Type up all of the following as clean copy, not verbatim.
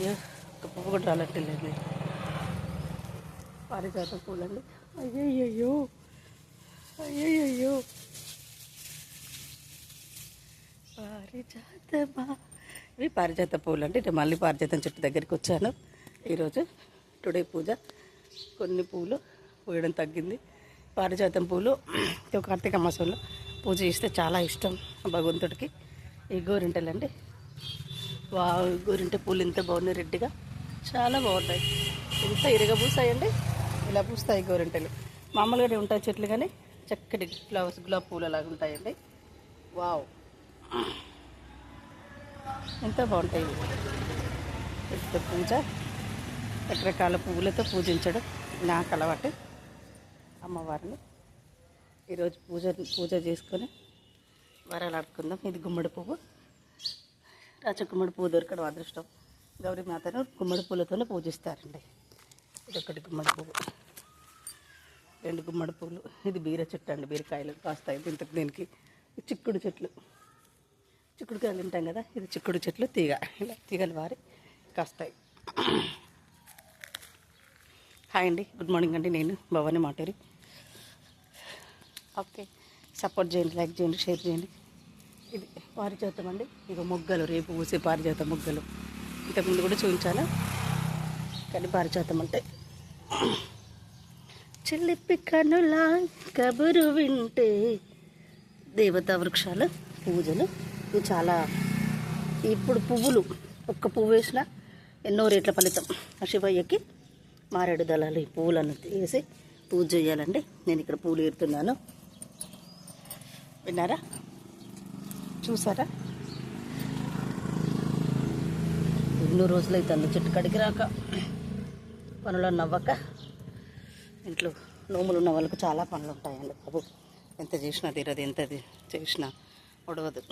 అయ్యో ఒక పువ్వు కూడా రాలట్లేదు. పారిజాత పూలండి. అయ్యయ్యో అయ్యయ్యో పారిజాతమా. ఇవి పారిజాత పూలు అండి. నేను మళ్ళీ పారిజాతం చెట్టు దగ్గరికి వచ్చాను ఈరోజు. టుడే పూజ. కొన్ని పూలు పూయడం తగ్గింది. పారిజాతం పూలు కార్తీక మాసంలో పూజ చేస్తే చాలా ఇష్టం భగవంతుడికి. ఈ గోరింటలండి. గోరింట పూలు ఎంత బాగున్నాయి, రెడ్డిగా చాలా బాగున్నాయి. ఎంత ఇరగ పూసాయండి. ఇలా పూస్తాయి గోరింటలు. మామూలుగానే ఉంటాయి చెట్లు, కానీ చక్కటి ఫ్లవర్స్ గులాబీ పూలు అలాగా ఉంటాయండి. వావ్, ఎంత బాగుంటాయి. పెద్ద పూజ, రకరకాల పువ్వులతో పూజించడం నాకు అలవాటు. అమ్మవారిని ఈరోజు పూజ చేసుకొని వరాలు ఆడుకుందాం. ఇది గుమ్మడి పువ్వు. గుమ్మడి పువ్వు దొరకడం అదృష్టం. గౌరీమాతను గుమ్మడి పూలతోనే పూజిస్తారండి. ఇది ఒకటి గుమ్మడి పువ్వు, 2 గుమ్మడి పువ్వులు. ఇది బీర చెట్టు అండి. బీరకాయలు కాస్తాయి దీనికి. చిక్కుడు చెట్లు, చిక్కుడుకాయలు తింటాం కదా, ఇది చిక్కుడు చెట్లు. ఇలా తీగలు వారి కాస్తాయి. హాయ్ అండి, గుడ్ మార్నింగ్ అండి. నేను భవానీ మాటేరి. ఓకే, సపోర్ట్ చేయండి, లైక్ చేయండి, షేర్ చేయండి. ఇది పారిజాతం అండి. ఇక మొగ్గలు, రేపు పూసే పారిజాత మొగ్గలు. ఇంతకుముందు కూడా చూపించాలా, కానీ పారిజాతం అంటే చిలిపి కనులా కబురు వింటే దేవతా వృక్షాల పూజలు. ఇవి చాలా, ఇప్పుడు పువ్వులు ఒక్క పువ్వు వేసినా ఎన్నో రేట్ల ఫలితం. శివయ్యకి మారేడు దళాలు, ఈ పువ్వులను తీసి పూజ చేయాలండి. నేను ఇక్కడ పూలు ఏరుతున్నాను. విన్నారా, చూసారా? ఎన్నో రోజులైతే అందు చెట్టు కడిగి రాక, పనులు నవ్వక. ఇంట్లో నోములు ఉన్న వాళ్ళకు చాలా పనులు ఉంటాయండి బాబు. ఎంత చేసినా తీరదు, ఎంత చేసినా ఉడవదు.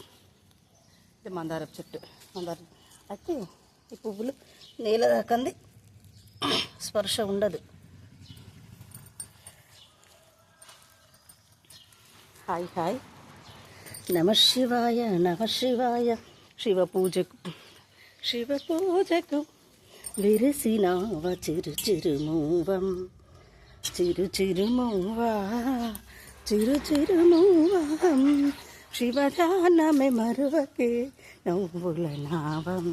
ఇది మందారపు చెట్టు. మందారం అయితే ఈ పువ్వులు నేల దాకంది, స్పర్శ ఉండదు. Hi hi. నమ శివాయ, నమ శివాయ. శివ పూజకు విరసినావ చిరు చిరుమూవం, చిరు చిరుమూవా, చిరు చిరుమూవం. శివదానమే మరువకే నవ్వుల నావం,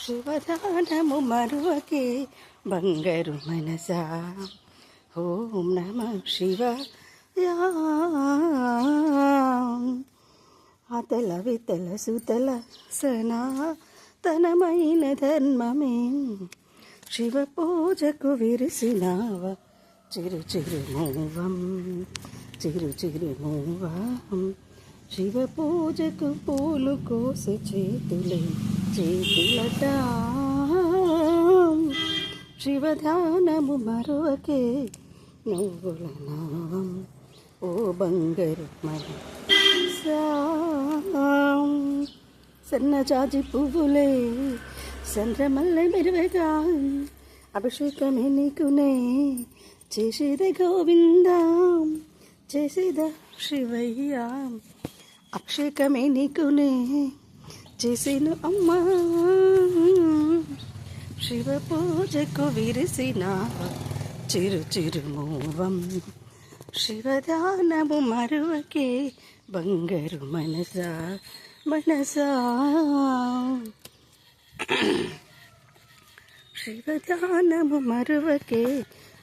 శివదానము మరువకే బంగారు మనసా. ఓం నమ శివాయ. అతల వితల సుతల సనాతనమైన ధర్మమే శివ పూజకు విరిసినావ చిరు చిరుమూవం, చిరు చిరుమూవం. శివ పూజకు పూలు కోసి చేతులట, శివదానము మరువకే నువ్వుల నావం. ఓ బంగారు మనసా. సన్నజాజి పువ్వులే చంద్రమల్లె మెరువగా, అభిషేకమే నీకునే చేసేద గోవిందా, చేసేద శివయ్య. అభిషేకమే నీకునే చేసేను అమ్మా, శివ పూజకు విరిసిన చిరు చిరుమూవం. శివదానము మరువకే బంగారు మనసా, మనసా. శివదానము మరువకే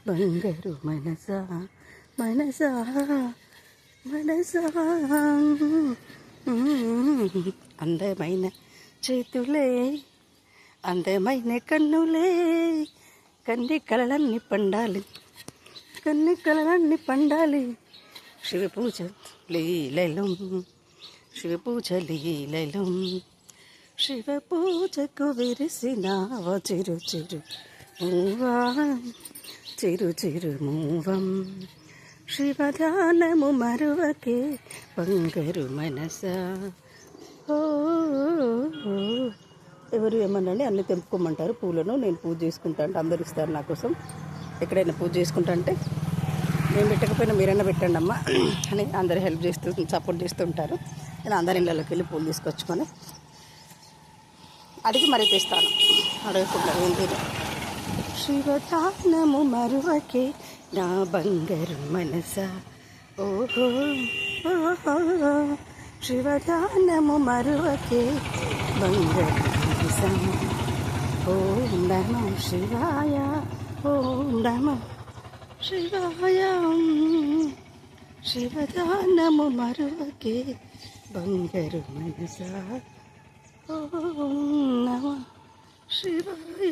బంగారు మనసా, మనసా, మనసా. అందమైన చేతులే, అందమైన కన్నులే, కన్ని కలలన్నీ పండాలి, కన్ని కలలన్నీ పండాలి. శివ పూజ లీలలు, శివ పూజ లీలలు. శివ పూజకు విరిసినావ చిరు చిరు మూవా, చిరు చిరు మూవం. శివదానము మరువకే బంగారు మనసా. ఎవరు ఏమన్నాండి, అన్నీ తెంపుకోమంటారు పూలను. నేను పూజ చేసుకుంటా అంటే అందరు ఇస్తారు నా కోసం. ఎక్కడైనా పూజ చేసుకుంటా అంటే నేను పెట్టకపోయినా మీరైనా పెట్టండి అమ్మ అని అందరు హెల్ప్ చేస్తూ సపోర్ట్ చేస్తూ ఉంటారు. నేను అందరి ఇళ్ళలోకి వెళ్ళి పూలు తీసుకొచ్చుకొని అడిగి మరీ తెస్తాను. అడగకుండా ఏంటి శివధానము మరువకే నా బంగారు మనస ఓహో ఓహో శివధానము మరువకే బంగారు మనస ఓం నమః శివాయ ఓం నమః శివాయ శివధానము మరువకే బంగారు మనస ఓం నమః శివాయ